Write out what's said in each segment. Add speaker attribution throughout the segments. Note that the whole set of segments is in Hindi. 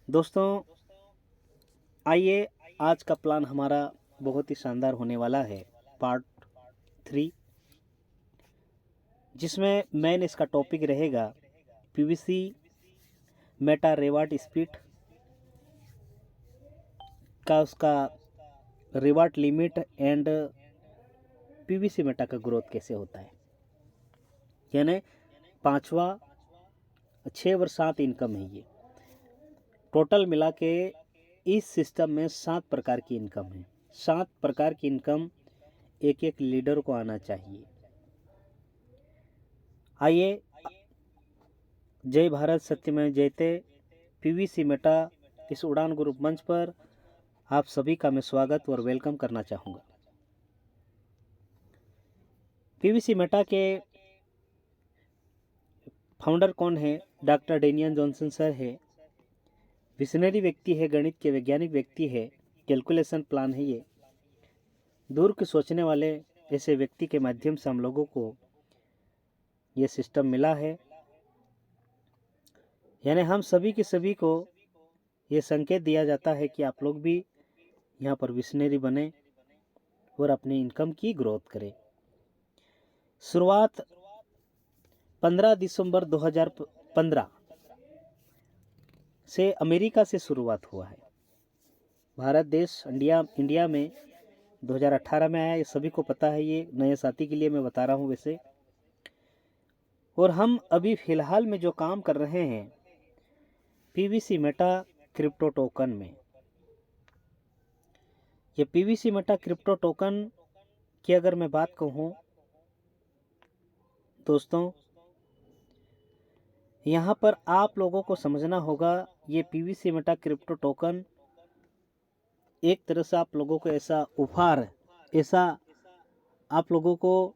Speaker 1: दोस्तों, आइए आज का प्लान हमारा बहुत ही शानदार होने वाला है। पार्ट 3, जिसमें मेन इसका टॉपिक रहेगा पीवीसी मेटा रेवाट स्पीड का, उसका रिवाट लिमिट एंड पीवीसी मेटा का ग्रोथ कैसे होता है। यानी पांचवा 6 और 7 इनकम है। ये टोटल मिला के इस सिस्टम में 7 प्रकार की इनकम है। 7 प्रकार की इनकम एक एक लीडर को आना चाहिए। आइए, जय भारत सत्यमेव जयते पीवीसी मेटा इस उड़ान ग्रुप मंच पर आप सभी का मैं स्वागत और वेलकम करना चाहूँगा। पीवीसी मेटा के फाउंडर कौन है? डॉक्टर डेनियल जॉनसन सर है। विजनरी व्यक्ति है, गणित के वैज्ञानिक व्यक्ति है, कैलकुलेशन प्लान है। ये दूर के सोचने वाले ऐसे व्यक्ति के माध्यम से हम लोगों को ये सिस्टम मिला है। यानी हम सभी के सभी को ये संकेत दिया जाता है कि आप लोग भी यहाँ पर विजनरी बने और अपनी इनकम की ग्रोथ करें। शुरुआत 15 दिसंबर 2015 से अमेरिका से शुरुआत हुआ है। भारत देश इंडिया में 2018 में आया। ये सभी को पता है, ये नए साथी के लिए मैं बता रहा हूँ वैसे। और हम अभी फ़िलहाल में जो काम कर रहे हैं पीवीसी मेटा क्रिप्टो टोकन में। ये पीवीसी मेटा क्रिप्टो टोकन की अगर मैं बात कहूँ दोस्तों, यहाँ पर आप लोगों को समझना होगा, ये पीवीसी मेटा क्रिप्टो टोकन एक तरह से आप लोगों को ऐसा उपहार, ऐसा आप लोगों को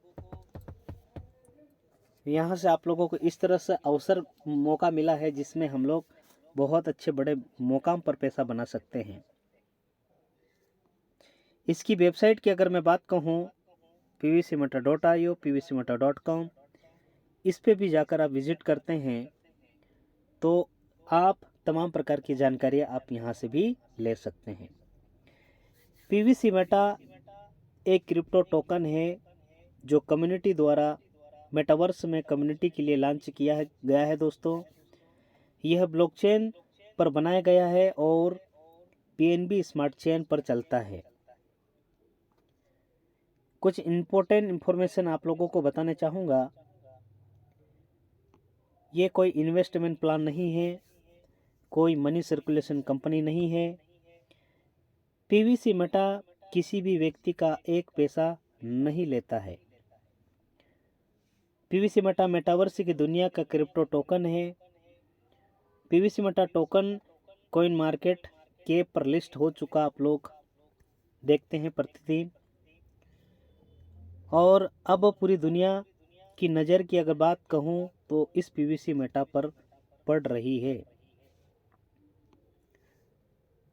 Speaker 1: यहाँ से आप लोगों को इस तरह से अवसर मौका मिला है जिसमें हम लोग बहुत अच्छे बड़े मुकाम पर पैसा बना सकते हैं। इसकी वेबसाइट की अगर मैं बात कहूँ pvcmeta.io, pvcmeta.com, इस पे भी जाकर आप विजिट करते हैं तो आप तमाम प्रकार की जानकारी आप यहाँ से भी ले सकते हैं। पीवीसी मेटा एक क्रिप्टो टोकन है जो कम्युनिटी द्वारा मेटावर्स में कम्युनिटी के लिए लॉन्च किया गया है। दोस्तों, यह ब्लॉकचेन पर बनाया गया है और पीएनबी स्मार्ट चेन पर चलता है। कुछ इम्पोर्टेंट इन्फॉर्मेशन आप लोगों को बताना चाहूँगा। ये कोई इन्वेस्टमेंट प्लान नहीं है, कोई मनी सर्कुलेशन कंपनी नहीं है। पीवीसी मेटा किसी भी व्यक्ति का एक पैसा नहीं लेता है। पीवीसी मेटा मेटावर्स की दुनिया का क्रिप्टो टोकन है। PVC Meta token coin market cap पर लिस्ट हो चुका, आप लोग देखते हैं प्रतिदिन। और अब पूरी दुनिया की नज़र की अगर बात कहूँ तो इस पीवीसी मेटा पर पड़ रही है।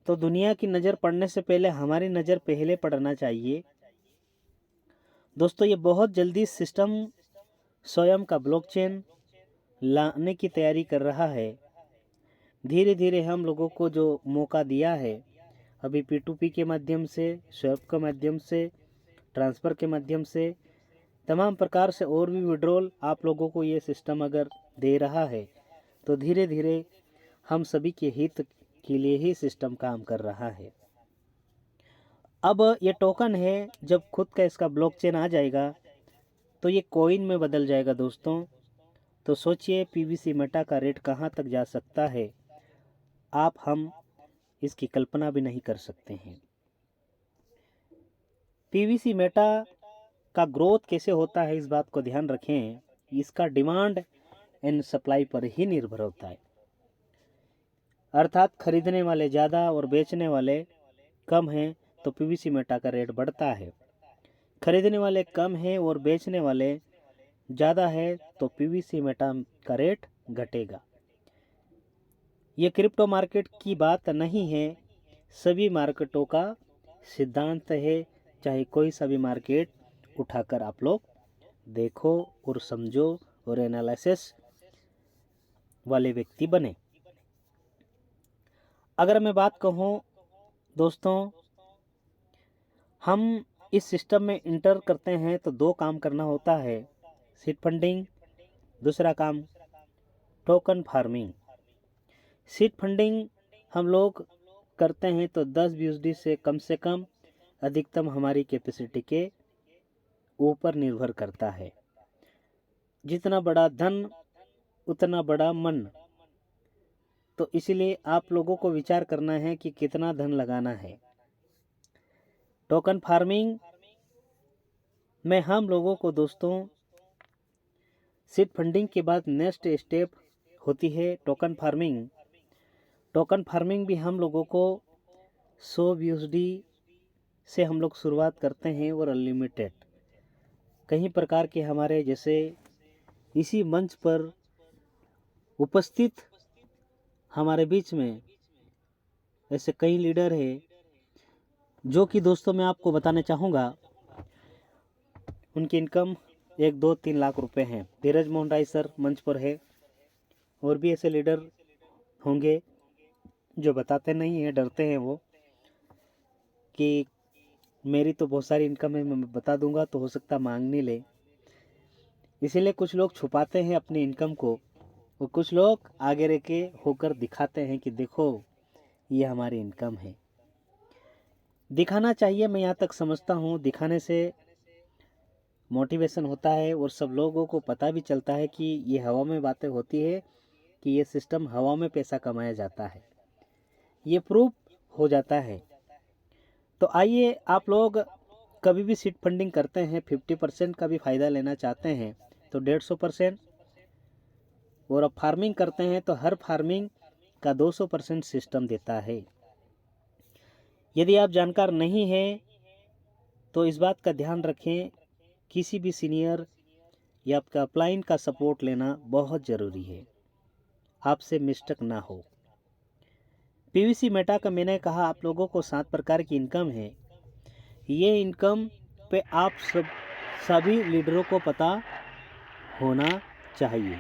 Speaker 1: तो दुनिया की नज़र पड़ने से पहले हमारी नज़र पहले पड़ना चाहिए। दोस्तों, ये बहुत जल्दी सिस्टम स्वयं का ब्लॉकचेन लाने की तैयारी कर रहा है। धीरे धीरे हम लोगों को जो मौका दिया है, अभी P2P के माध्यम से, स्वैप के माध्यम से, ट्रांसफ़र के माध्यम से, तमाम प्रकार से और भी विड्रॉल आप लोगों को ये सिस्टम अगर दे रहा है तो धीरे धीरे हम सभी के हित के लिए ही सिस्टम काम कर रहा है। अब ये टोकन है, जब खुद का इसका ब्लॉकचेन आ जाएगा तो ये कॉइन में बदल जाएगा दोस्तों। तो सोचिए पीवीसी मेटा का रेट कहाँ तक जा सकता है, हम इसकी कल्पना भी नहीं कर सकते हैं। पीवीसी मेटा का ग्रोथ कैसे होता है, इस बात को ध्यान रखें। इसका डिमांड एंड सप्लाई पर ही निर्भर होता है। अर्थात खरीदने वाले ज़्यादा और बेचने वाले कम हैं तो पीवीसी मेटा का रेट बढ़ता है। खरीदने वाले कम हैं और बेचने वाले ज़्यादा है तो पीवीसी मेटा का रेट घटेगा। ये क्रिप्टो मार्केट की बात नहीं है, सभी मार्केटों का सिद्धांत है। चाहे कोई सा भी मार्केट उठाकर आप लोग देखो और समझो और एनालिसिस वाले व्यक्ति बने। अगर मैं बात कहूँ दोस्तों, हम इस सिस्टम में इंटर करते हैं तो दो काम करना होता है, सीड फंडिंग, दूसरा काम टोकन फार्मिंग। सीड फंडिंग हम लोग करते हैं तो 10 यूएसडी से कम अधिकतम हमारी कैपेसिटी के ऊपर निर्भर करता है। जितना बड़ा धन उतना बड़ा मन। तो इसीलिए आप लोगों को विचार करना है कि कितना धन लगाना है। टोकन फार्मिंग में हम लोगों को दोस्तों सीड फंडिंग के बाद नेक्स्ट स्टेप होती है टोकन फार्मिंग। टोकन फार्मिंग भी हम लोगों को 100 यूएसडी से हम लोग शुरुआत करते हैं और अनलिमिटेड कई प्रकार के हमारे जैसे इसी मंच पर उपस्थित हमारे बीच में ऐसे कई लीडर हैं जो कि दोस्तों मैं आपको बताना चाहूँगा, उनकी इनकम 1, 2, 3 लाख रुपए हैं। धीरज मोहन राय सर मंच पर है, और भी ऐसे लीडर होंगे जो बताते नहीं हैं, डरते हैं वो कि मेरी तो बहुत सारी इनकम है, मैं बता दूंगा तो हो सकता मांग नहीं ले। इसीलिए कुछ लोग छुपाते हैं अपनी इनकम को, और कुछ लोग आगे रह के होकर दिखाते हैं कि देखो ये हमारी इनकम है। दिखाना चाहिए, मैं यहाँ तक समझता हूँ, दिखाने से मोटिवेशन होता है और सब लोगों को पता भी चलता है कि ये हवा में बातें होती है, कि ये सिस्टम हवा में पैसा कमाया जाता है, ये प्रूफ हो जाता है। तो आइए, आप लोग कभी भी सीड फंडिंग करते हैं 50% का भी फ़ायदा लेना चाहते हैं तो 150%, और अब फार्मिंग करते हैं तो हर फार्मिंग का 200% सिस्टम देता है। यदि आप जानकार नहीं हैं तो इस बात का ध्यान रखें, किसी भी सीनियर या आपका अपलाइन का सपोर्ट लेना बहुत ज़रूरी है, आपसे मिस्टेक ना हो। पीवीसी मेटा का मैंने कहा आप लोगों को 7 प्रकार की इनकम है। ये इनकम पे आप सभी लीडरों को पता होना चाहिए।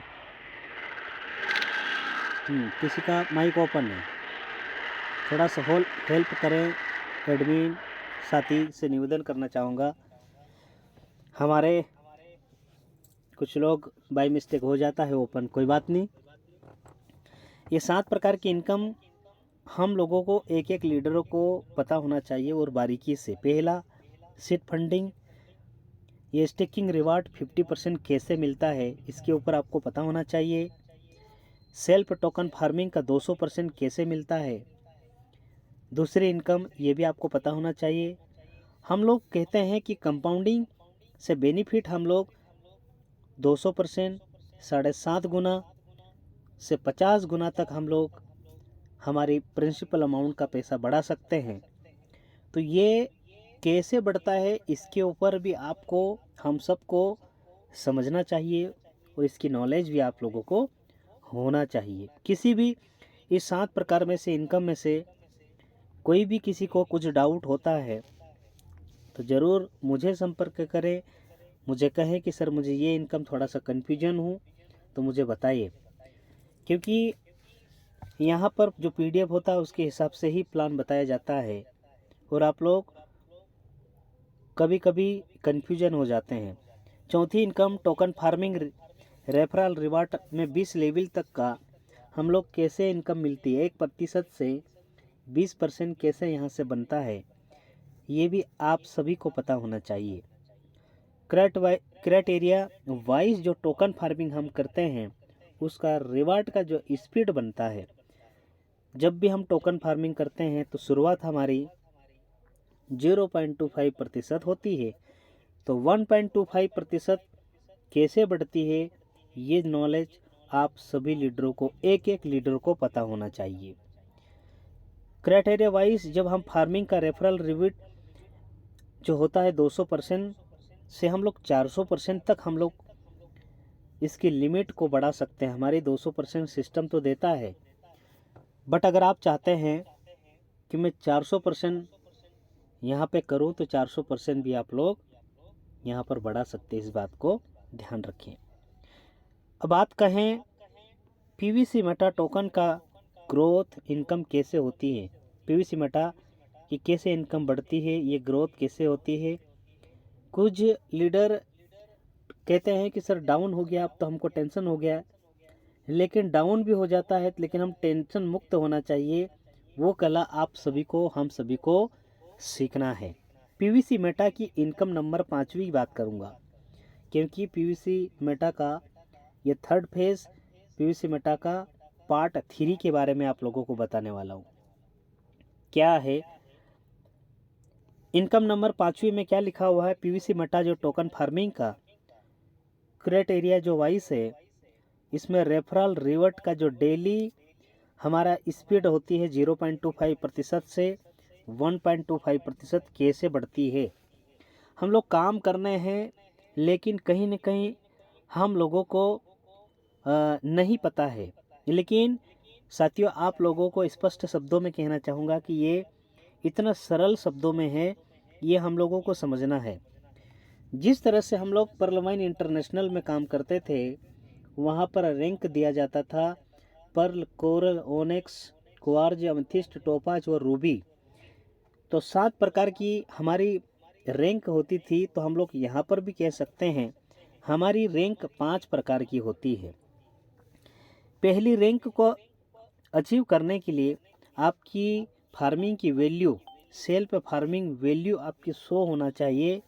Speaker 1: किसी का माइक ओपन है, थोड़ा सा हेल्प करें। एडमिन साथी से निवेदन करना चाहूँगा, हमारे कुछ लोग बाय मिस्टेक हो जाता है ओपन, कोई बात नहीं। ये 7 प्रकार की इनकम हम लोगों को एक एक लीडरों को पता होना चाहिए और बारीकी से। पहला, सीड फंडिंग, ये स्टेकिंग रिवार्ड 50% कैसे मिलता है, इसके ऊपर आपको पता होना चाहिए। सेल्फ टोकन फार्मिंग का 200% कैसे मिलता है। दूसरी इनकम, ये भी आपको पता होना चाहिए। हम लोग कहते हैं कि कंपाउंडिंग से बेनिफिट हम लोग 200%, 7.5 गुना से 50 गुना तक हम लोग हमारी प्रिंसिपल अमाउंट का पैसा बढ़ा सकते हैं। तो ये कैसे बढ़ता है, इसके ऊपर भी आपको हम सबको समझना चाहिए और इसकी नॉलेज भी आप लोगों को होना चाहिए। किसी भी इस 7 प्रकार में से इनकम में से कोई भी किसी को कुछ डाउट होता है तो ज़रूर मुझे संपर्क करें, मुझे कहें कि सर मुझे ये इनकम थोड़ा सा कन्फ्यूजन हूँ तो मुझे बताइए, क्योंकि यहाँ पर जो पीडीएफ होता है उसके हिसाब से ही प्लान बताया जाता है और आप लोग कभी कभी कन्फ्यूजन हो जाते हैं। चौथी income token farming, referral reward में 20 लेवल तक का हम लोग कैसे इनकम मिलती है, 1% से 20% कैसे यहाँ से बनता है, ये भी आप सभी को पता होना चाहिए। क्राइटेरिया वाइज जो टोकन फार्मिंग हम करते हैं उसका रिवार्ड का जो स्पीड बनता है, जब भी हम टोकन फार्मिंग करते हैं तो शुरुआत हमारी 0.25% होती है, तो 1.25% कैसे बढ़ती है, ये नॉलेज आप सभी लीडरों को, एक एक लीडर को पता होना चाहिए। क्राइटेरिया वाइज जब हम फार्मिंग का रेफरल रिवॉर्ड जो होता है 200% से हम लोग 400% तक हम लोग इसकी लिमिट को बढ़ा सकते हैं। हमारी 200% सिस्टम तो देता है, बट अगर आप चाहते हैं कि मैं 400% यहाँ पे करूँ तो 400% भी आप लोग यहाँ पर बढ़ा सकते हैं, इस बात को ध्यान रखें। अब बात कहें पीवीसी मेटा टोकन का ग्रोथ इनकम कैसे होती है, पीवीसी मेटा की कैसे इनकम बढ़ती है, ये ग्रोथ कैसे होती है। कुछ लीडर कहते हैं कि सर डाउन हो गया, अब तो हमको टेंशन हो गया, लेकिन डाउन भी हो जाता है, लेकिन हम टेंशन मुक्त होना चाहिए। वो कला आप सभी को, हम सभी को सीखना है। पीवीसी मेटा की इनकम नंबर 5वीं बात करूंगा, क्योंकि पीवीसी मेटा का ये थर्ड फेज पीवीसी मेटा का पार्ट 3 के बारे में आप लोगों को बताने वाला हूँ। क्या है इनकम नंबर 5वीं में, क्या लिखा हुआ है, पीवीसी मेटा जो टोकन फार्मिंग का क्राइटेरिया जो वाइस है, इसमें रेफरल रिवर्ट का जो डेली हमारा स्पीड होती है 0.25% से 1.25% कैसे बढ़ती है। हम लोग काम करने हैं, लेकिन कहीं न कहीं हम लोगों को नहीं पता है। लेकिन साथियों, आप लोगों को स्पष्ट शब्दों में कहना चाहूँगा कि ये इतना सरल शब्दों में है, ये हम लोगों को समझना है। जिस तरह से हम लोग पर्ल माइन इंटरनेशनल में काम करते थे, वहाँ पर रैंक दिया जाता था pearl, coral, onyx, quartz, amethyst, topaz और रूबी। तो 7 प्रकार की हमारी रैंक होती थी। तो हम लोग यहाँ पर भी कह सकते हैं हमारी रैंक 5 प्रकार की होती है। पहली रैंक को अचीव करने के लिए आपकी फार्मिंग की वैल्यू, सेल्फ फार्मिंग वैल्यू आपकी 100 होना चाहिए,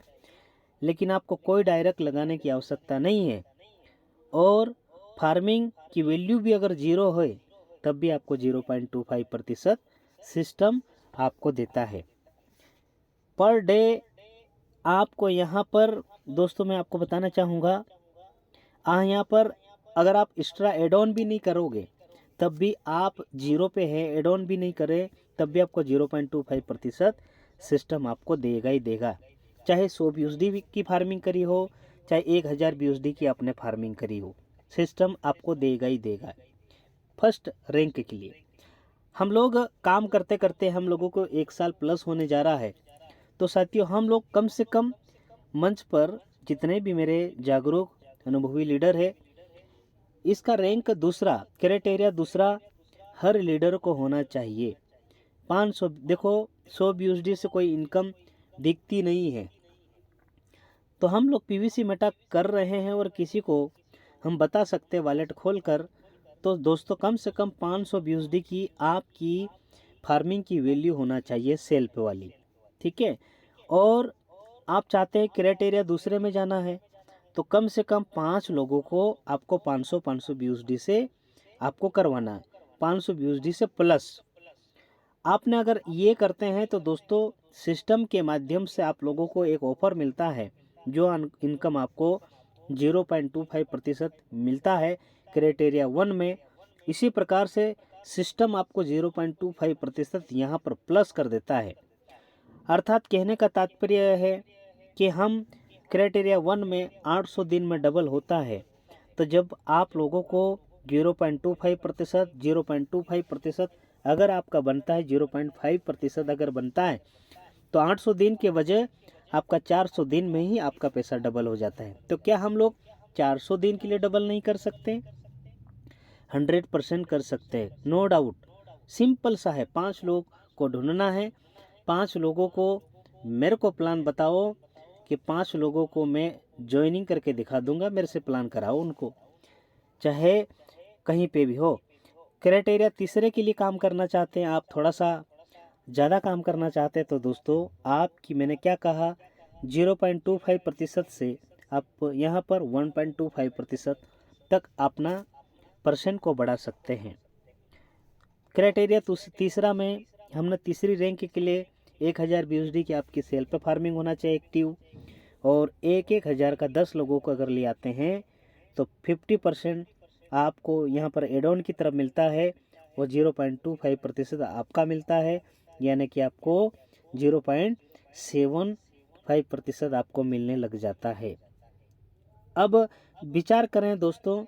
Speaker 1: लेकिन आपको कोई डायरेक्ट लगाने की आवश्यकता नहीं है। और फार्मिंग की वैल्यू भी अगर 0 हो तब भी आपको 0.25% सिस्टम आपको देता है पर डे। आपको यहाँ पर दोस्तों मैं आपको बताना चाहूँगा, यहाँ पर अगर आप एक्स्ट्रा एड ऑन भी नहीं करोगे तब भी आप 0 पे है, एड ऑन भी नहीं करें तब भी आपको 0.25% सिस्टम आपको देगा ही देगा। चाहे 100 BUSD की फार्मिंग करी हो, चाहे 1000 BUSD की आपने फार्मिंग करी हो, सिस्टम आपको देगा ही देगा। फर्स्ट रैंक के लिए हम लोग काम करते करते हम लोगों को 1 साल प्लस होने जा रहा है। तो साथियों, हम लोग कम से कम मंच पर जितने भी मेरे जागरूक अनुभवी लीडर है, इसका रैंक दूसरा, क्राइटेरिया दूसरा हर लीडर को होना चाहिए। 500, देखो 100 BUSD से कोई इनकम दिखती नहीं है। तो हम लोग पीवीसी मेटा कर रहे हैं और किसी को हम बता सकते हैं वॉलेट खोलकर। तो दोस्तों, कम से कम 500 BUSD की आपकी फार्मिंग की वैल्यू होना चाहिए, सेल्फ वाली, ठीक है। और आप चाहते हैं क्राइटेरिया दूसरे में जाना है, तो कम से कम 5 लोगों को आपको 500 BUSD से आपको करवाना है, 500 BUSD से प्लस। आपने अगर ये करते हैं तो दोस्तों, सिस्टम के माध्यम से आप लोगों को एक ऑफर मिलता है, जो इनकम आपको 0.25% मिलता है क्राइटेरिया 1 में। इसी प्रकार से सिस्टम आपको 0.25% यहाँ पर प्लस कर देता है। अर्थात कहने का तात्पर्य है कि हम क्राइटेरिया 1 में 800 दिन में डबल होता है। तो जब आप लोगों को 0.25% अगर आपका बनता है, 0.5% अगर बनता है, तो 800 दिन के वजह आपका 400 दिन में ही आपका पैसा डबल हो जाता है। तो क्या हम लोग 400 दिन के लिए डबल नहीं कर सकते? 100% कर सकते हैं, नो डाउट। सिंपल सा है, 5 लोग को ढूंढना है। 5 लोगों को मेरे को प्लान बताओ कि 5 लोगों को मैं ज्वाइनिंग करके दिखा दूंगा, मेरे से प्लान कराओ उनको, चाहे कहीं पे भी हो। क्राइटेरिया तीसरे के लिए काम करना चाहते हैं, आप थोड़ा सा ज़्यादा काम करना चाहते हैं, तो दोस्तों आपकी मैंने क्या कहा, 0.25% से आप यहाँ पर 1.25% तक अपना परसेंट को बढ़ा सकते हैं। क्राइटेरिया तीसरा में हमने तीसरी रैंक के लिए 1000 BUSD की आपकी सेल्फ फार्मिंग होना चाहिए एक्टिव, और 1,000 का 10 लोगों को अगर ले आते हैं तो 50% आपको यहाँ पर एड ऑन की तरफ मिलता है, और 0.25% आपका मिलता है, यानी कि आपको 0.75% आपको मिलने लग जाता है। अब विचार करें दोस्तों,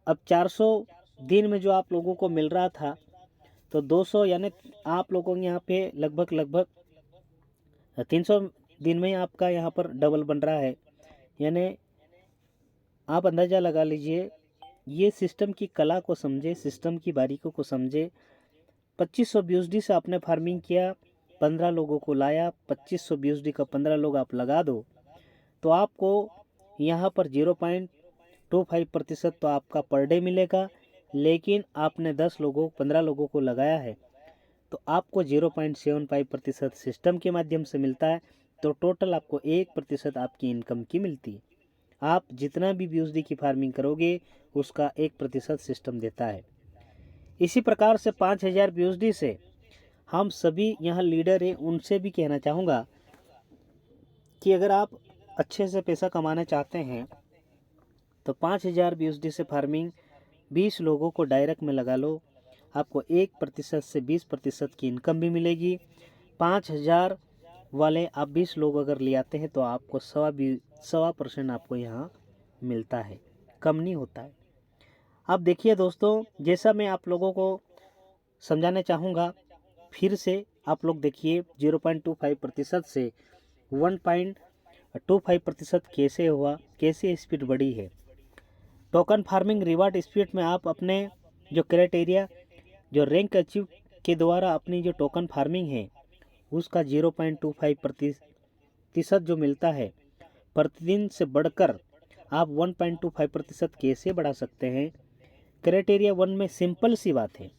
Speaker 1: अब 400 दिन में जो आप लोगों को मिल रहा था, तो 200 यानी आप लोगों के यहाँ पे लगभग 300 दिन में ही आपका यहाँ पर डबल बन रहा है। यानी आप अंदाज़ा लगा लीजिए, ये सिस्टम की कला को समझे, सिस्टम की बारीकियों को समझे, 2500 BUSD से आपने फार्मिंग किया, 15 लोगों को लाया, 2500 BUSD का 15 लोग आप लगा दो, तो आपको यहाँ पर 0.25% तो आपका पर डे मिलेगा। लेकिन आपने 15 लोगों को लगाया है तो आपको 0.75% सिस्टम के माध्यम से मिलता है। तो टोटल आपको 1% आपकी इनकम की मिलती है। आप जितना भी BUSD की फार्मिंग करोगे उसका 1% सिस्टम देता है। इसी प्रकार से 5000 BUSD से हम सभी यहाँ लीडर हैं उनसे भी कहना चाहूँगा कि अगर आप अच्छे से पैसा कमाना चाहते हैं तो 5000 BUSD से फार्मिंग 20 लोगों को डायरेक्ट में लगा लो, आपको 1% से 20% की इनकम भी मिलेगी। 5000 वाले आप 20 लोग अगर ले आते हैं तो आपको 1.25% आपको यहाँ मिलता है, कम नहीं होता है। अब देखिए दोस्तों, जैसा मैं आप लोगों को समझाना चाहूँगा, फिर से आप लोग देखिए 0.25% से 1.25% कैसे हुआ, कैसे स्पीड बढ़ी है। टोकन फार्मिंग रिवार्ड स्पीड में आप अपने जो क्राइटेरिया, जो रैंक अचीव के द्वारा अपनी जो टोकन फार्मिंग है उसका 0.25% जो मिलता है प्रतिदिन से बढ़कर आप 1.25% कैसे बढ़ा सकते हैं। क्राइटेरिया 1 में सिंपल सी बात है।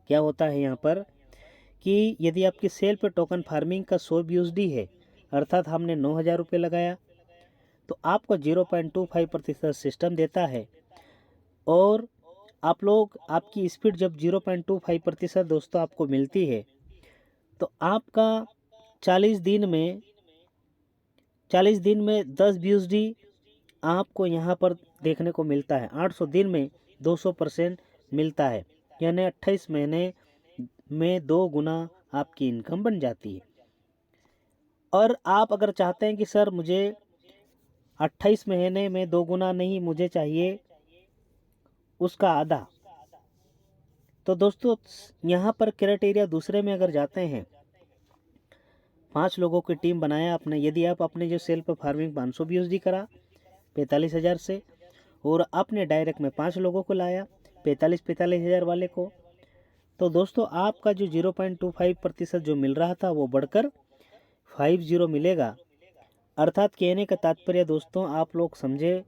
Speaker 1: क्या होता है यहाँ पर कि यदि आपकी सेल पे टोकन फार्मिंग का 100 BUSD है, अर्थात हमने 9000 रुपये लगाया, तो आपको 0.25% सिस्टम देता है। और आप लोग आपकी स्पीड जब 0.25% दोस्तों आपको मिलती है तो आपका 40 दिन में 10 BUSD आपको यहाँ पर देखने को मिलता है। 800 दिन में 200% मिलता है, यानी 28 महीने में 2 गुना आपकी इनकम बन जाती है। और आप अगर चाहते हैं कि सर मुझे 28 महीने में 2 गुना नहीं, मुझे चाहिए उसका आधा, तो दोस्तों यहाँ पर क्राइटेरिया दूसरे में अगर जाते हैं, 5 लोगों की टीम बनाया आपने, यदि आप अपने जो सेल पर फार्मिंग 500 BUSD करा 45,000 से, और आपने डायरेक्ट में 5 लोगों को लाया 45,000 वाले को, तो दोस्तों आपका जो 0.25% जो मिल रहा था वो बढ़कर 50 मिलेगा। अर्थात कहने का तात्पर्य दोस्तों आप लोग समझे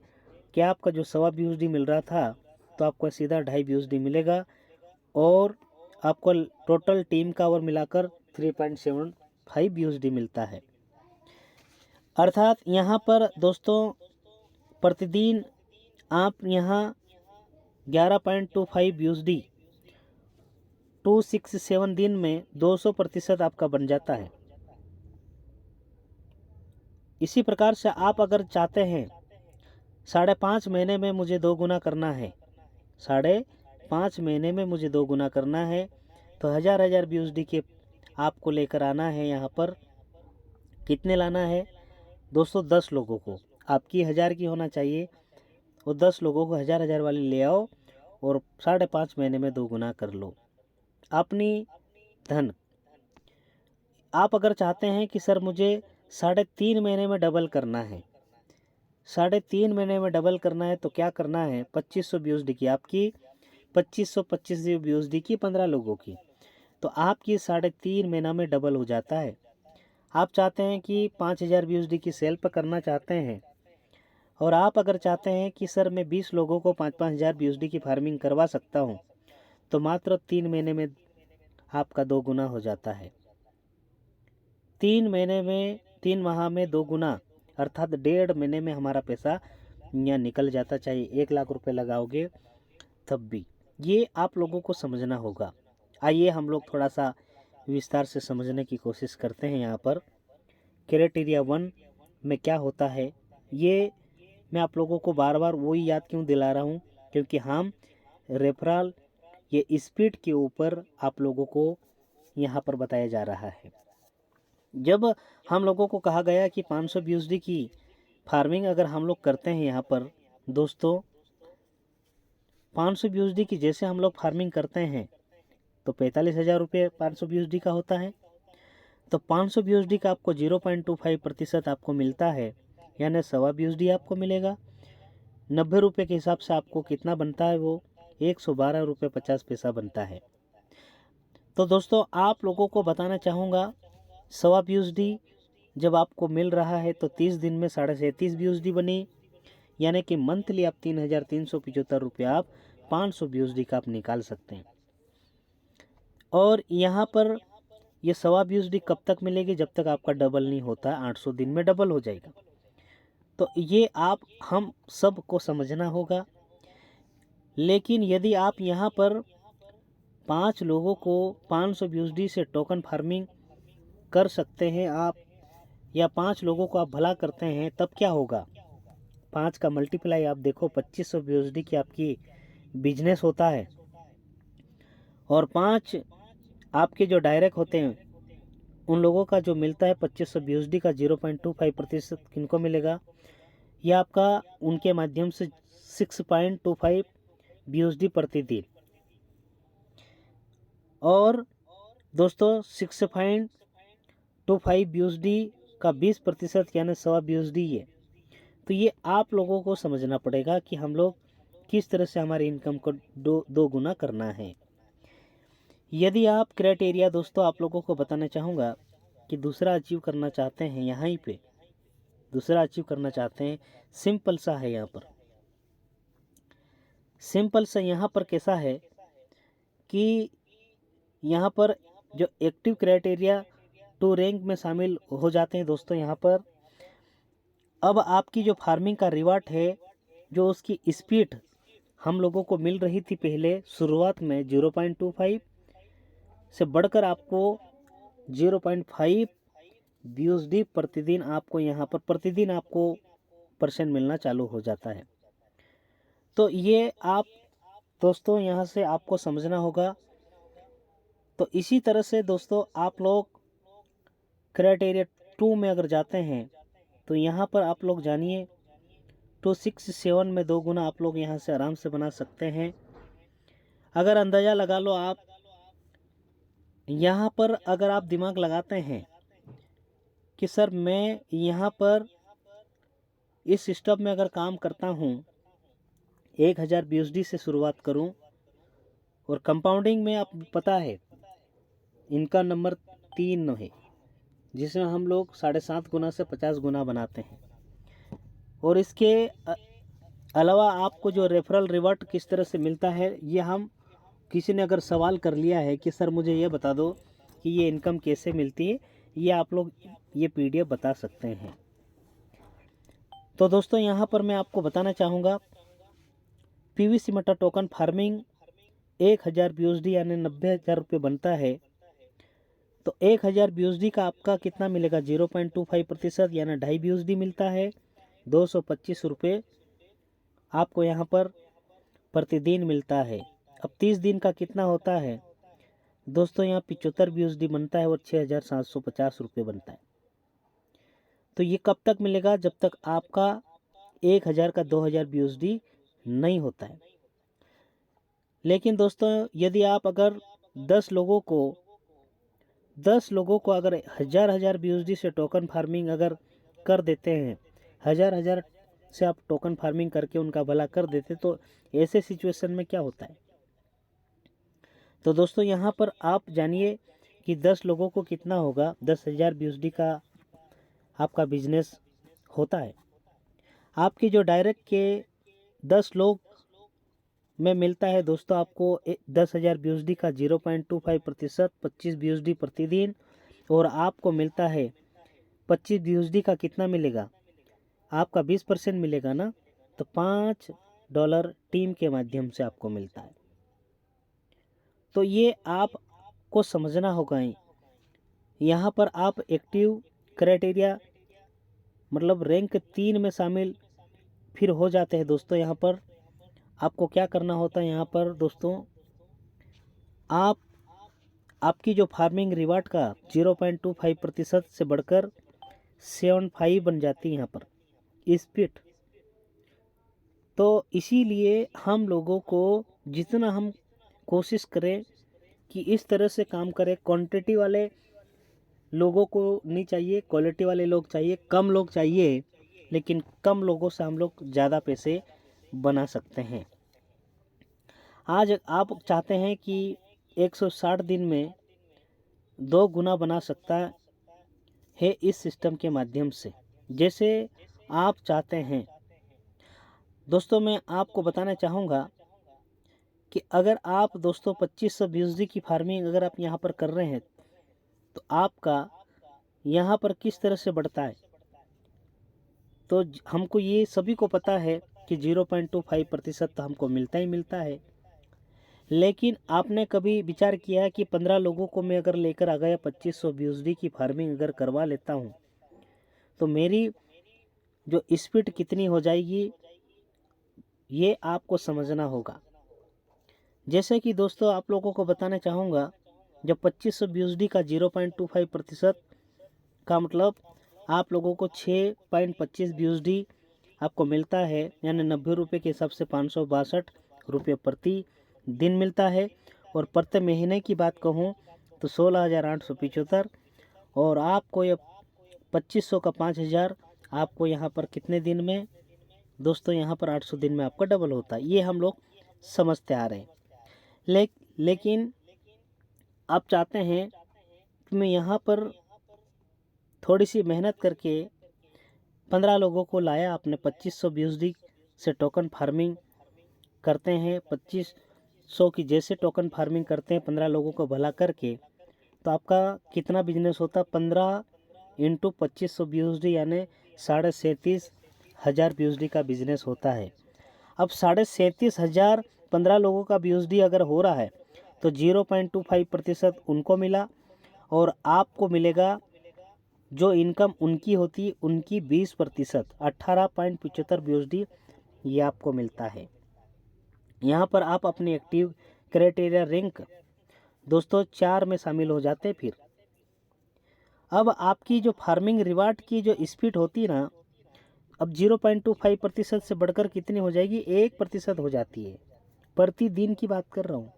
Speaker 1: कि आपका जो 1.25 BUSD मिल रहा था तो आपको सीधा 2.5 BUSD मिलेगा, और आपको टोटल टीम का ओवर मिलाकर 3.75 BUSD मिलता है। अर्थात यहाँ पर दोस्तों प्रतिदिन आप यहाँ 11.25 BUSD 267 दिन में 200% आपका बन जाता है। इसी प्रकार से आप अगर चाहते हैं 5.5 महीने में मुझे 2 गुना करना है, 5.5 महीने में मुझे 2 गुना करना है, तो 1000 BUSD के आपको लेकर आना है। यहाँ पर कितने लाना है दोस्तों? 10 लोगों को, आपकी 1000 की होना चाहिए, वो 10 लोगों को 1000 वाले ले आओ और 5.5 महीने में 2 गुना कर लो अपनी धन। आप अगर चाहते हैं कि सर मुझे 3.5 महीने में डबल करना है, 3.5 महीने में डबल करना है, तो क्या करना है? 2500 BUSD की आपकी 2525 BUSD की 15 लोगों की, तो आपकी 3.5 महीना में डबल हो जाता है। आप चाहते हैं कि 5000 BUSD की सेल पर करना चाहते हैं, और आप अगर चाहते हैं कि सर मैं 20 लोगों को 5-5000 BUSD की फार्मिंग करवा सकता हूं, तो मात्र 3 महीने में आपका 2 गुना हो जाता है। 3 माह में 2 गुना, अर्थात 1.5 महीने में हमारा पैसा यहाँ निकल जाता। चाहे 1 लाख रुपए लगाओगे तब भी, ये आप लोगों को समझना होगा। आइए हम लोग थोड़ा सा विस्तार से समझने की कोशिश करते हैं। यहाँ पर क्राइटेरिया 1 में क्या होता है, ये मैं आप लोगों को बार बार वही याद क्यों दिला रहा हूँ, क्योंकि हम रेफरल ये स्पीड के ऊपर आप लोगों को यहाँ पर बताया जा रहा है। जब हम लोगों को कहा गया कि 500 BUSD की फार्मिंग अगर हम लोग करते हैं, यहाँ पर दोस्तों 500 BUSD की जैसे हम लोग फार्मिंग करते हैं तो 45,000 रुपये 500 BUSD का होता है। तो 500 BUSD का आपको 0.25% आपको मिलता है, यानी 1.25 BUSD आपको मिलेगा। 90 रुपये के हिसाब से आपको कितना बनता है? वो 112 रुपये 50 पैसा बनता है। तो दोस्तों आप लोगों को बताना चाहूँगा, सवा BUSD जब आपको मिल रहा है तो 30 दिन में 37.5 BUSD बनी, यानी कि मंथली आप 3,375 रुपये आप 500 BUSD का आप निकाल सकते हैं। और यहाँ पर ये सवा BUSD कब तक मिलेगी? जब तक आपका डबल नहीं होता, 800 दिन में डबल हो जाएगा। तो ये आप हम सब को समझना होगा। लेकिन यदि आप यहाँ पर 5 लोगों को 500 BUSD से टोकन फार्मिंग कर सकते हैं आप, या 5 लोगों को आप भला करते हैं, तब क्या होगा? 5 का मल्टीप्लाई आप देखो, 2500 BUSD की आपकी बिजनेस होता है। और 5 आपके जो डायरेक्ट होते हैं उन लोगों का जो मिलता है 2500 BUSD का 0.25% किनको मिलेगा? ये आपका उनके माध्यम से 6.25 BUSD प्रतिदिन। और दोस्तों 6.25 BUSD का 20% यानी 1.25 BUSD ये। तो ये आप लोगों को समझना पड़ेगा कि हम लोग किस तरह से हमारी इनकम को दो गुना करना है। यदि आप क्राइटेरिया दोस्तों आप लोगों को बताना चाहूँगा कि दूसरा अचीव करना चाहते हैं, यहाँ पे दूसरा अचीव करना चाहते हैं, सिंपल सा है। यहाँ पर सिंपल सा यहाँ पर कैसा है कि यहाँ पर जो एक्टिव क्राइटेरिया 2 रैंक में शामिल हो जाते हैं दोस्तों। यहाँ पर अब आपकी जो फार्मिंग का रिवार्ड है, जो उसकी स्पीड हम लोगों को मिल रही थी पहले शुरुआत में 0.25 से बढ़कर आपको 0.5 BUSD प्रतिदिन आपको यहाँ पर प्रतिदिन आपको % मिलना चालू हो जाता है। तो ये आप दोस्तों यहाँ से आपको समझना होगा। तो इसी तरह से दोस्तों आप लोग क्राइटेरिया 2 में अगर जाते हैं तो यहाँ पर आप लोग जानिए 267 में 2 गुना आप लोग यहाँ से आराम से बना सकते हैं। अगर अंदाज़ा लगा लो आप, यहाँ पर अगर आप दिमाग लगाते हैं कि सर मैं यहाँ पर इस सिस्टम में अगर काम करता हूँ, 1000 BUSD से शुरुआत करूँ, और कंपाउंडिंग में आप पता है इनका नंबर 3 है, जिसमें हम लोग 7.5 गुना से 50 गुना बनाते हैं। और इसके अलावा आपको जो रेफरल रिवार्ड किस तरह से मिलता है, ये हम किसी ने अगर सवाल कर लिया है कि सर मुझे ये बता दो कि ये इनकम कैसे मिलती है, ये आप लोग ये PDF बता सकते हैं। तो दोस्तों यहाँ पर मैं आपको बताना चाहूँगा, PVC मटा टोकन फार्मिंग 1000 BUSD यानी 90,000 रुपये बनता है। तो 1000 BUSD का आपका कितना मिलेगा? 0.25% यानी 2.5 BUSD मिलता है। 225 रुपये आपको यहाँ पर प्रतिदिन मिलता है। अब 30 दिन का कितना होता है दोस्तों? यहाँ 75 BUSD बनता है और 6,750 रुपये बनता है। तो ये कब तक मिलेगा? जब तक आपका 1000 का 2000 BUSD नहीं होता है। लेकिन दोस्तों यदि आप अगर 10 लोगों को अगर 1000 BUSD से टोकन फार्मिंग अगर कर देते हैं, 1000 से आप टोकन फार्मिंग करके उनका भला कर देते, तो ऐसे सिचुएशन में क्या होता है? तो दोस्तों यहाँ पर आप जानिए कि 10 लोगों को कितना होगा? 10,000 BUSD का आपका बिजनेस होता है। आपके जो डायरेक्ट के 10 लोग में मिलता है दोस्तों आपको 10,000 BUSD का 0.25% 25 BUSD प्रतिदिन, और आपको मिलता है 25 BUSD का कितना मिलेगा? आपका 20% मिलेगा ना, तो $5 टीम के माध्यम से आपको मिलता है। तो ये आपको समझना होगा। यहाँ पर आप एक्टिव क्राइटेरिया मतलब रैंक 3 में शामिल फिर हो जाते हैं दोस्तों। यहाँ पर आपको क्या करना होता है? यहाँ पर दोस्तों आपकी जो फार्मिंग रिवार्ड का 0.25% से बढ़कर 75 बन जाती है यहाँ पर स्पीड। तो इसीलिए हम लोगों को जितना हम कोशिश करें कि इस तरह से काम करें, क्वांटिटी वाले लोगों को नहीं चाहिए, क्वालिटी वाले लोग चाहिए, कम लोग चाहिए, लेकिन कम लोगों से हम लोग ज़्यादा पैसे बना सकते हैं। आज आप चाहते हैं कि 160 दिन में 2 गुना बना सकता है इस सिस्टम के माध्यम से, जैसे आप चाहते हैं। दोस्तों मैं आपको बताना चाहूँगा कि अगर आप दोस्तों 2500 बीएसडी की फार्मिंग अगर आप यहाँ पर कर रहे हैं तो आपका यहाँ पर किस तरह से बढ़ता है। तो हमको ये सभी को पता है कि 0.25% तो हमको मिलता ही मिलता है। लेकिन आपने कभी विचार किया है कि 15 लोगों को मैं अगर लेकर आ गया 2500 बीएसडी की फार्मिंग अगर करवा लेता हूँ तो मेरी जो स्पीड कितनी हो जाएगी, ये आपको समझना होगा। जैसे कि दोस्तों आप लोगों को बताना चाहूँगा, जब 2500 बीएसडी का 0.25% का मतलब आप लोगों को 6.25 बीएसडी आपको मिलता है, यानी 90 रुपये के हिसाब से 562 रुपये प्रति दिन मिलता है। और प्रति महीने की बात कहूँ तो 16,875, और आपको ये 2500 का 5,000 आपको यहाँ पर कितने दिन में दोस्तों, यहाँ पर 800 दिन में आपका डबल होता है। ये हम लोग समझते आ रहे हैं। लेकिन आप चाहते हैं कि मैं यहाँ पर थोड़ी सी मेहनत करके 15 लोगों को लाया, आपने 2500 बीएसडी से टोकन फार्मिंग करते हैं, 2500 की जैसे टोकन फार्मिंग करते हैं 15 लोगों को भला करके, तो आपका कितना बिजनेस होता है, 15 इंटू 2500 बीएसडी यानी 37,500 बीएसडी का बिजनेस होता है। अब 37,500 15 लोगों का बीएसडी अगर हो रहा है तो 0.25% उनको मिला, और आपको मिलेगा जो इनकम उनकी होती उनकी 20%, 18.75 बीएसडी ये आपको मिलता है। यहाँ पर आप अपनी एक्टिव क्राइटेरिया रैंक दोस्तों 4 में शामिल हो जाते। फिर अब आपकी जो फार्मिंग रिवार्ड की जो स्पीड होती ना, अब 0.25% से बढ़कर कितनी हो जाएगी, 1% हो जाती है। प्रतिदिन की बात कर रहा हूँ,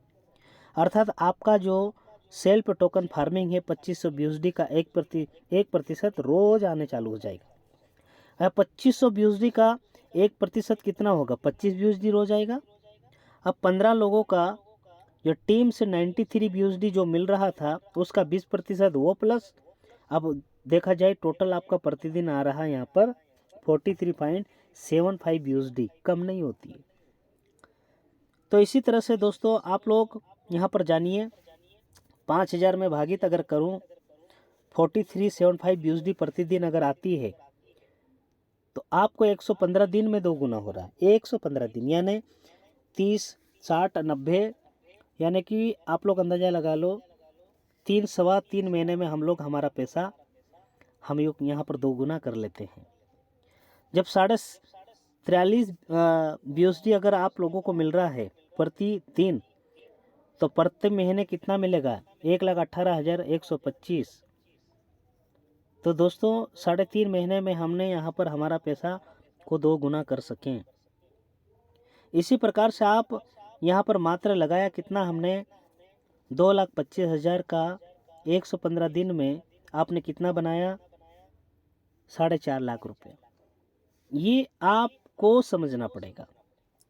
Speaker 1: अर्थात आपका जो सेल्फ टोकन फार्मिंग है 2500 बीएसडी का 1% रोज आने चालू हो जाएगा। 2500 बीएसडी का 1% कितना होगा, 25 बीएसडी रोज आएगा। अब 15 लोगों का जो टीम से 93 बीएसडी जो मिल रहा था उसका 20% वो प्लस, अब देखा जाए टोटल आपका प्रतिदिन आ रहा है यहाँ पर 43.75 बीएसडी, कम नहीं होती है। तो इसी तरह से दोस्तों आप लोग यहाँ पर जानिए, 5,000 में भागित अगर करूँ 43.75 बीएसडी प्रतिदिन अगर आती है तो आपको 115 दिन में 2 गुना हो रहा है। 115 दिन यानी 30, 60, 90, यानी कि आप लोग अंदाज़ा लगा लो 3 महीने में हम लोग हमारा पैसा हम यहाँ पर 2 गुना कर लेते हैं। जब 43.5 बीएसडी अगर आप लोगों को मिल रहा है प्रतिदिन, तो प्रति महीने कितना मिलेगा, 1,18,125। तो दोस्तों 3.5 महीने में हमने यहाँ पर हमारा पैसा को 2 गुना कर सकें। इसी प्रकार से आप यहाँ पर मात्र लगाया कितना हमने, 2,25,000 का 115 दिन में आपने कितना बनाया, 4.5 लाख रुपये। ये आपको समझना पड़ेगा।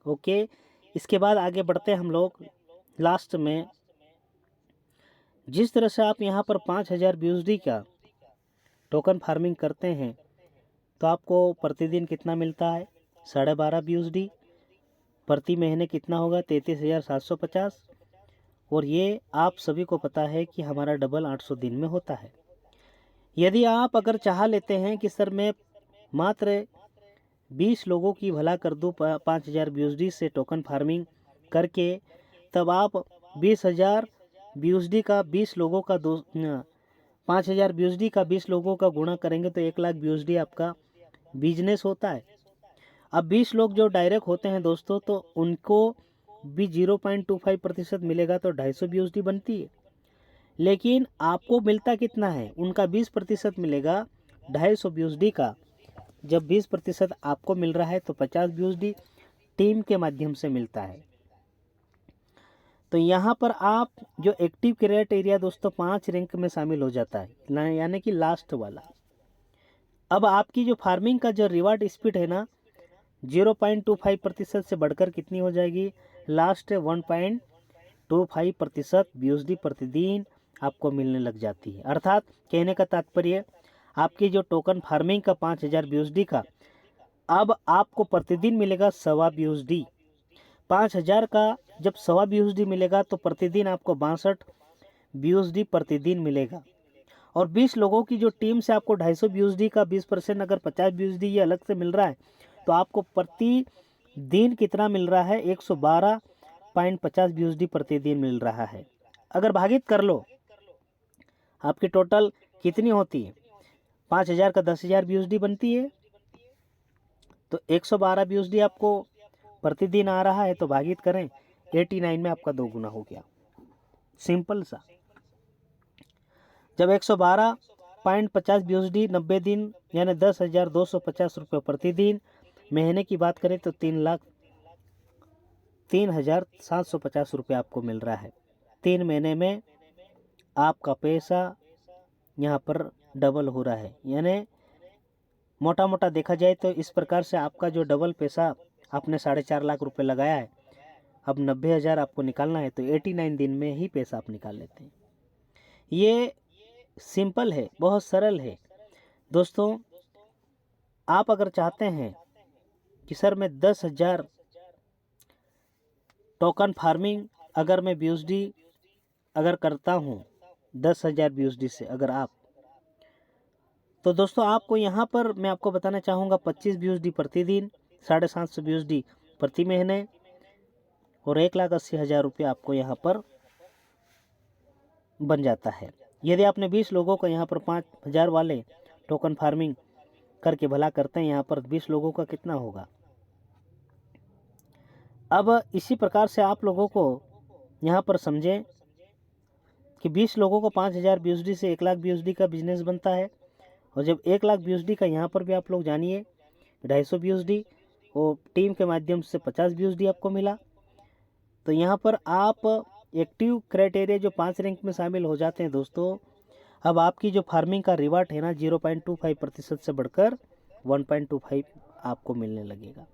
Speaker 1: ओके, इसके बाद आगे बढ़ते हैं हम लोग। लास्ट में जिस तरह से आप यहाँ पर 5,000 बीएसडी का टोकन फार्मिंग करते हैं तो आपको प्रतिदिन कितना मिलता है, 12.5 बीएसडी। प्रति महीने कितना होगा, 33,750। और ये आप सभी को पता है कि हमारा डबल 800 दिन में होता है। यदि आप अगर चाह लेते हैं कि सर मैं मात्र 20 लोगों की भला कर दूँ 5,000 बीएसडी से टोकन फार्मिंग करके, तब आप 20,000 बीएसडी का 20 लोगों का 5,000 बीएसडी का 20 लोगों का गुणा करेंगे तो 1 लाख बीएसडी आपका बिजनेस होता है। अब 20 लोग जो डायरेक्ट होते हैं दोस्तों, तो उनको भी 0.25% मिलेगा तो 250 बीएसडी बनती है। लेकिन आपको मिलता कितना है, उनका 20% मिलेगा 250 बीएसडी का। जब 20% आपको मिल रहा है तो 50 बीएसडी टीम के माध्यम से मिलता है। तो यहाँ पर आप जो एक्टिव क्राइटेरिया दोस्तों 5 रैंक में शामिल हो जाता है, यानी कि लास्ट वाला। अब आपकी जो फार्मिंग का जो रिवार्ड स्पीड है ना, 0.25% से बढ़कर कितनी हो जाएगी, लास्ट 1.25% बीएसडी प्रतिदिन आपको मिलने लग जाती है। अर्थात कहने का तात्पर्य, आपकी जो टोकन फार्मिंग का 5000 BUSD का अब आपको प्रतिदिन मिलेगा 1.25 BUSD। 5000 का जब 1.25 BUSD मिलेगा तो प्रतिदिन आपको 62 BUSD प्रतिदिन मिलेगा। और 20 लोगों की जो टीम से आपको 250 BUSD का 20% अगर 50 BUSD ये अलग से मिल रहा है तो आपको प्रतिदिन कितना मिल रहा है, 112.50 BUSD प्रतिदिन मिल रहा है। अगर भागित कर लो आपकी टोटल कितनी होती है, 5000 का 10,000 BUSD बनती है, तो 112 BUSD आपको प्रतिदिन आ रहा है, तो भागित करें 89 में आपका 2 गुना हो गया। सिंपल सा। जब 112.50 BUSD 90 दिन यानी 10,250 रुपये प्रतिदिन, महीने की बात करें तो 3,0750 रुपये आपको मिल रहा है। 3 महीने में आपका पैसा यहाँ पर डबल हो रहा है। यानी मोटा मोटा देखा जाए तो इस प्रकार से आपका जो डबल पैसा आपने 4.5 लाख रुपए लगाया है, अब 90,000 आपको निकालना है तो 89 दिन में ही पैसा आप निकाल लेते हैं। ये सिंपल है, बहुत सरल है। दोस्तों, आप अगर चाहते हैं कि सर मैं 10,000 टोकन फार्मिंग अगर मैं BUSD अगर करता हूँ 10,000 BUSD से अगर आप, तो दोस्तों आपको यहाँ पर मैं आपको बताना चाहूँगा 25 BUSD प्रतिदिन, 750 BUSD प्रति महीने और 1,80,000 रुपये आपको यहाँ पर बन जाता है। यदि आपने 20 लोगों को यहाँ पर 5,000 वाले टोकन फार्मिंग करके भला करते हैं, यहाँ पर 20 लोगों का कितना होगा। अब इसी प्रकार से आप लोगों को यहाँ पर समझें कि 20 लोगों को 5,000 BUSD से 1 लाख BUSD का बिजनेस बनता है। और जब 1 लाख BUSD का यहाँ पर भी आप लोग जानिए 250 BUSD और टीम के माध्यम से 50 BUSD आपको मिला, तो यहाँ पर आप एक्टिव क्राइटेरिया जो 5 रैंक में शामिल हो जाते हैं दोस्तों, अब आपकी जो फार्मिंग का रिवार्ड है ना 0.25% से बढ़कर 1.25 आपको मिलने लगेगा।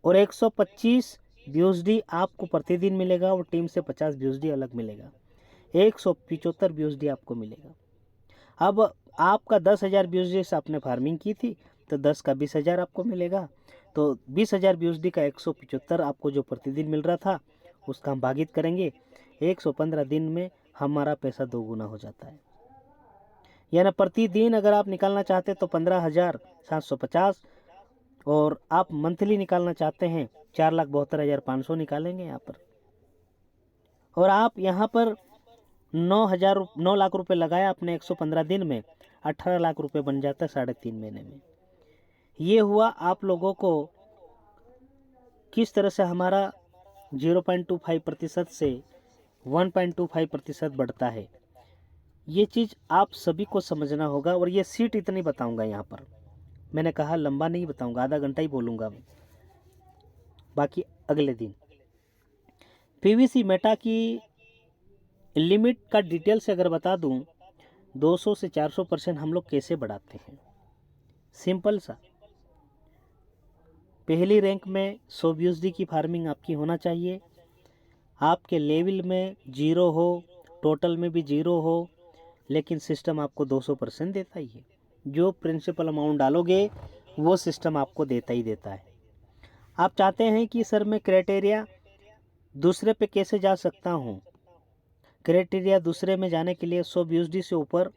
Speaker 1: और 125 BUSD आपको प्रतिदिन मिलेगा और टीम से 50 BUSD अलग मिलेगा, 175 BUSD आपको मिलेगा। अब आपका 10,000 BUSD से आपने फार्मिंग की थी तो 10 का 20,000 आपको मिलेगा, तो 20,000 BUSD का 175 आपको जो प्रतिदिन मिल रहा था उसका हम भागित करेंगे, 115 दिन में हमारा पैसा 2 गुना हो जाता है। यानी प्रतिदिन अगर आप निकालना चाहते हैं तो 15,750 और आप मंथली निकालना चाहते हैं 4,72,500 निकालेंगे यहाँ पर। और आप यहाँ पर 9 लाख रुपए लगाया आपने 115 दिन में, 18 लाख रुपए बन जाता है 3.5 महीने में। ये हुआ आप लोगों को किस तरह से हमारा 0.25% से 1.25% बढ़ता है। ये चीज़ आप सभी को समझना होगा। और ये सीट इतनी बताऊंगा यहाँ पर, मैंने कहा लंबा नहीं बताऊंगा, आधा घंटा ही बोलूँगा मैं, बाकी अगले दिन। PVC मेटा की लिमिट का डिटेल से अगर बता दूं, 200 से 400% हम लोग कैसे बढ़ाते हैं। सिंपल सा, पहली रैंक में 100 BUSD की फार्मिंग आपकी होना चाहिए। आपके लेवल में 0 हो, टोटल में भी 0 हो, लेकिन सिस्टम आपको 200% देता ही है। जो प्रिंसिपल अमाउंट डालोगे वो सिस्टम आपको देता ही देता है। आप चाहते हैं कि सर मैं क्राइटेरिया दूसरे पे कैसे जा सकता हूँ, क्राइटेरिया दूसरे में जाने के लिए 100 BUSD से ऊपर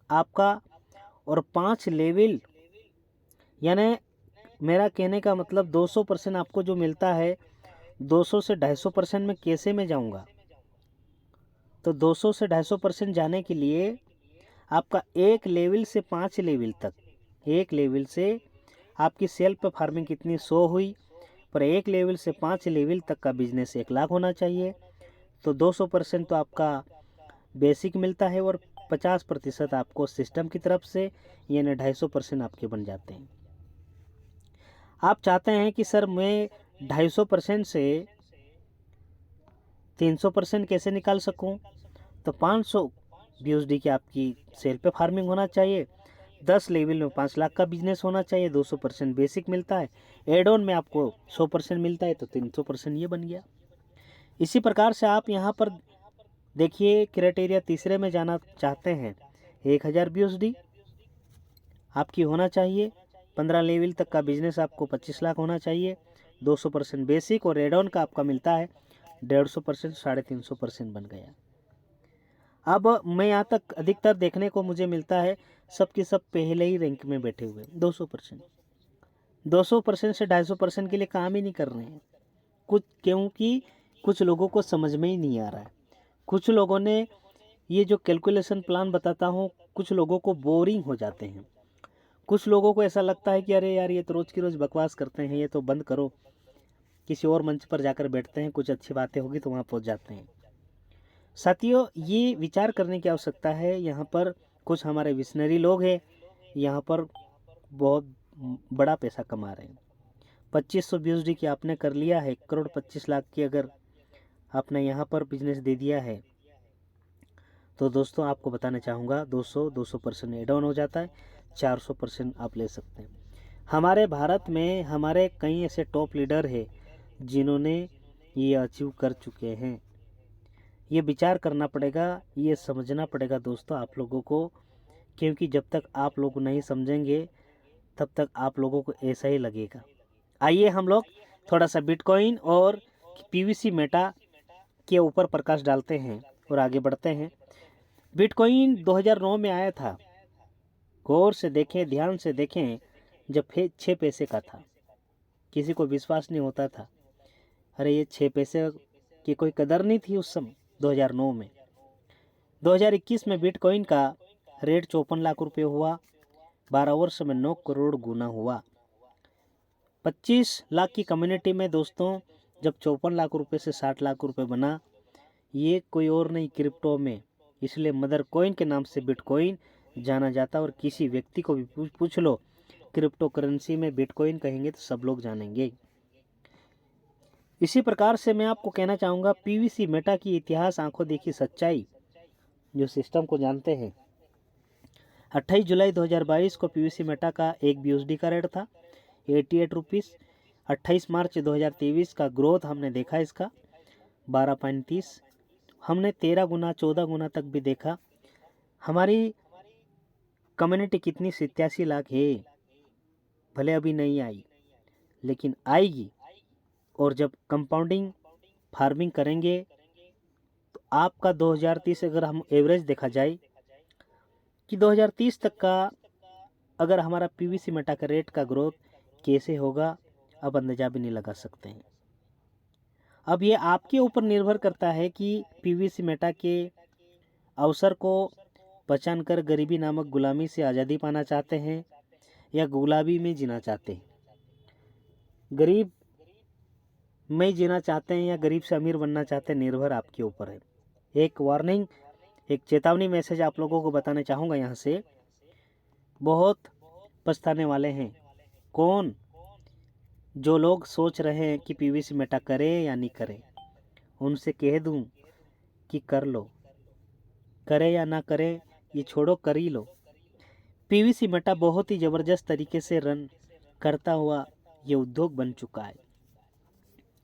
Speaker 1: आपका और 5 लेवल, यानी मेरा कहने का मतलब 200% आपको जो मिलता है, 200 से 250% में कैसे मैं जाऊंगा। तो 200 से 250% जाने के लिए आपका 1 लेवल से 5 लेवल तक, 1 लेवल से आपकी सेल्फ फार्मिंग कितनी 100 हुई, पर 1 लेवल से 5 लेवल तक का बिजनेस 1 लाख होना चाहिए। तो 200% तो आपका बेसिक मिलता है और 50% आपको सिस्टम की तरफ से, यानी 250% आपके बन जाते हैं। आप चाहते हैं कि सर मैं 250% से 300% कैसे निकाल सकूं, तो 500 BUSD की आपकी सेल पे फार्मिंग होना चाहिए, 10 लेवल में 5 लाख का बिजनेस होना चाहिए, 200% बेसिक मिलता है, एड ऑन में आपको 100% मिलता है, तो 300% ये बन गया। इसी प्रकार से आप यहाँ पर देखिए क्राइटेरिया तीसरे में जाना चाहते हैं, 1000 BUSD आपकी होना चाहिए। 15 लेवल तक का बिजनेस आपको 25 लाख होना चाहिए। 200% बेसिक और एड ऑन का आपका मिलता है 150%, 350% बन गया। अब मैं यहाँ तक अधिकतर देखने को मुझे मिलता है सब के सब पहले ही रैंक में बैठे हुए 200%। 200% से 250% के लिए काम ही नहीं कर रहे हैं कुछ, क्योंकि कुछ लोगों को समझ में ही नहीं आ रहा है। कुछ लोगों ने ये जो कैलकुलेशन प्लान बताता हूँ, कुछ लोगों को बोरिंग हो जाते हैं। कुछ लोगों को ऐसा लगता है कि अरे यार ये तो रोज़ की रोज़ बकवास करते हैं, ये तो बंद करो, किसी और मंच पर जाकर बैठते हैं, कुछ अच्छी बातें होगी तो वहाँ पहुँच जाते हैं। साथियों, ये विचार करने की आवश्यकता है। यहाँ पर कुछ हमारे विशनरी लोग हैं, यहाँ पर बहुत बड़ा पैसा कमा रहे हैं। 2500 BUSD की आपने कर लिया है, 1,25,00,000 की अगर आपने यहाँ पर बिजनेस दे दिया है तो दोस्तों आपको बताना चाहूँगा 200% एड ऑन हो जाता है, 400% आप ले सकते हैं। हमारे भारत में हमारे कई ऐसे टॉप लीडर हैं जिन्होंने ये अचीव कर चुके हैं। ये विचार करना पड़ेगा, ये समझना पड़ेगा दोस्तों आप लोगों को, क्योंकि जब तक आप लोग नहीं समझेंगे तब तक आप लोगों को ऐसा ही लगेगा। आइए हम लोग थोड़ा सा बिटकॉइन और PVC मेटा के ऊपर प्रकाश डालते हैं और आगे बढ़ते हैं। बिटकॉइन 2009 में आया था। गौर से देखें, ध्यान से देखें, जब 6 पैसे का था किसी को विश्वास नहीं होता था। अरे ये 6 पैसे की कोई कदर नहीं थी उस समय 2009 में। 2021 में बिटकॉइन का रेट 54 लाख रुपये हुआ। 12 वर्ष में 9 करोड़ गुना हुआ। 25 लाख की कम्युनिटी में दोस्तों जब 54 लाख रुपये से 60 लाख रुपये बना, ये कोई और नहीं क्रिप्टो में, इसलिए मदर कॉइन के नाम से बिटकॉइन जाना जाता। और किसी व्यक्ति को भी पूछ लो क्रिप्टो करेंसी में बिटकॉइन कहेंगे तो सब लोग जानेंगे। इसी प्रकार से मैं आपको कहना चाहूँगा PVC मेटा की इतिहास, आंखों देखी सच्चाई, जो सिस्टम को जानते हैं। 28 जुलाई 2022 को PVC मेटा का 1 BUSD का रेट था 88 रुपीज़। 28 मार्च 2023 का ग्रोथ हमने देखा इसका 12.30, हमने 13 गुना 14 गुना तक भी देखा। हमारी कम्युनिटी कितनी 87 लाख है, भले अभी नहीं आई लेकिन आएगी। और जब कंपाउंडिंग फार्मिंग करेंगे तो आपका 2030 अगर हम एवरेज देखा जाए कि 2030 तक का अगर हमारा PVC मेटा का रेट का ग्रोथ कैसे होगा, अब अंदाजा भी नहीं लगा सकते हैं। अब ये आपके ऊपर निर्भर करता है कि PVC मेटा के अवसर को पहचान कर गरीबी नामक गुलामी से आज़ादी पाना चाहते हैं या गुलाबी में जीना चाहते हैं। गरीब में जीना चाहते हैं या गरीब से अमीर बनना चाहते हैं, निर्भर आपके ऊपर है। एक वार्निंग, एक चेतावनी मैसेज आप लोगों को बताना चाहूँगा यहाँ से। बहुत पछताने वाले हैं कौन, जो लोग सोच रहे हैं कि PVC मेटा करें या नहीं करें। उनसे कह दूं कि कर लो, करें या ना करें ये छोड़ो, कर ही लो। PVC मेटा बहुत ही ज़बरदस्त तरीके से रन करता हुआ ये उद्योग बन चुका है।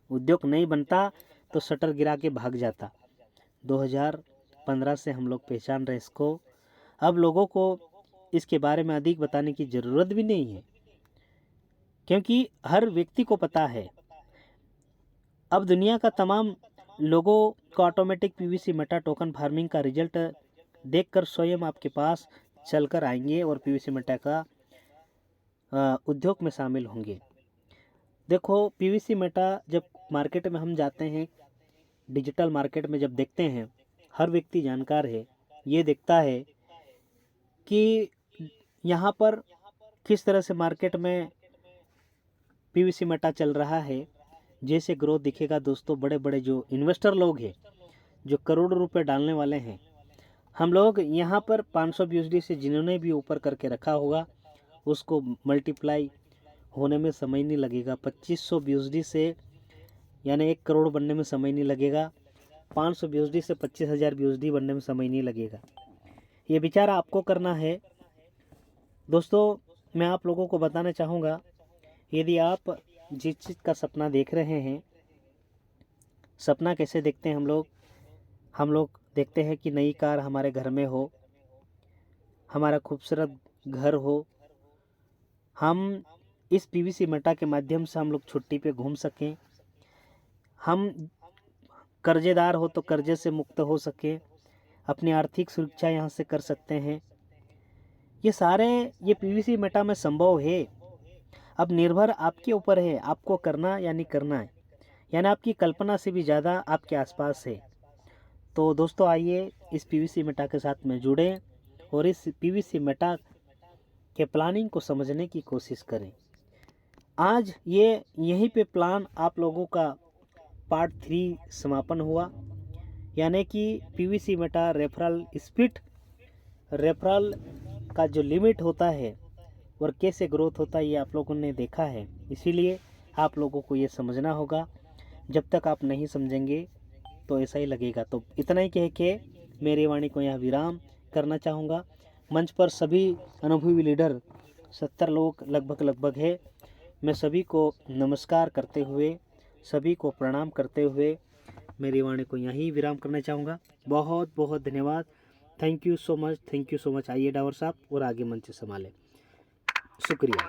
Speaker 1: उद्योग नहीं बनता तो शटर गिरा के भाग जाता। 2015 से हम लोग पहचान रहे इसको। अब लोगों को इसके बारे में अधिक बताने की ज़रूरत भी नहीं है, क्योंकि हर व्यक्ति को पता है। अब दुनिया का तमाम लोगों को automatic PVC Meta token farming का रिजल्ट देखकर स्वयं आपके पास चलकर आएंगे और PVC मेटा का उद्योग में शामिल होंगे। देखो PVC मेटा जब मार्केट में हम जाते हैं, डिजिटल मार्केट में जब देखते हैं, हर व्यक्ति जानकार है, ये देखता है कि यहाँ पर किस तरह से मार्केट में PVC मेटा चल रहा है। जैसे ग्रोथ दिखेगा दोस्तों, बड़े बड़े जो इन्वेस्टर लोग हैं जो करोड़ों रुपए डालने वाले हैं, हम लोग यहाँ पर 500 BUSD से जिन्होंने भी ऊपर करके रखा होगा उसको मल्टीप्लाई होने में समय नहीं लगेगा। 2500 BUSD से यानी 1 करोड़ बनने में समय नहीं लगेगा। 500 BUSD से 25,000 BUSD बनने में समय नहीं लगेगा। ये विचार आपको करना है दोस्तों। मैं आप लोगों को बताना चाहूँगा, यदि आप जिस चीज़ का सपना देख रहे हैं, सपना कैसे देखते हैं हम लोग देखते हैं कि नई कार हमारे घर में हो, हमारा खूबसूरत घर हो, हम इस पीवीसी मेटा के माध्यम से हम लोग छुट्टी पे घूम सकें, हम कर्जेदार हो तो कर्जे से मुक्त हो सके, अपनी आर्थिक सुरक्षा यहाँ से कर सकते हैं। ये पीवीसी मेटा में संभव है। अब निर्भर आपके ऊपर है, आपको करना या नहीं करना है, यानी आपकी कल्पना से भी ज़्यादा आपके आसपास है। तो दोस्तों आइए इस पीवीसी मेटा के साथ में जुड़ें और इस पीवीसी मेटा के प्लानिंग को समझने की कोशिश करें। आज ये यहीं पे प्लान आप लोगों का पार्ट 3 समापन हुआ, यानी कि पीवीसी मेटा रेफरल का जो लिमिट होता है और कैसे ग्रोथ होता है ये आप लोगों ने देखा है। इसीलिए आप लोगों को ये समझना होगा, जब तक आप नहीं समझेंगे तो ऐसा ही लगेगा। तो इतना ही कह के मेरी वाणी को यहाँ विराम करना चाहूँगा। मंच पर सभी अनुभवी लीडर 70 लोग लगभग है। मैं सभी को नमस्कार करते हुए, सभी को प्रणाम करते हुए मेरी वाणी को यहीं विराम करना चाहूँगा। बहुत बहुत धन्यवाद। Thank you so much. आइए डावर साहब और आगे मंच संभालें। शुक्रिया।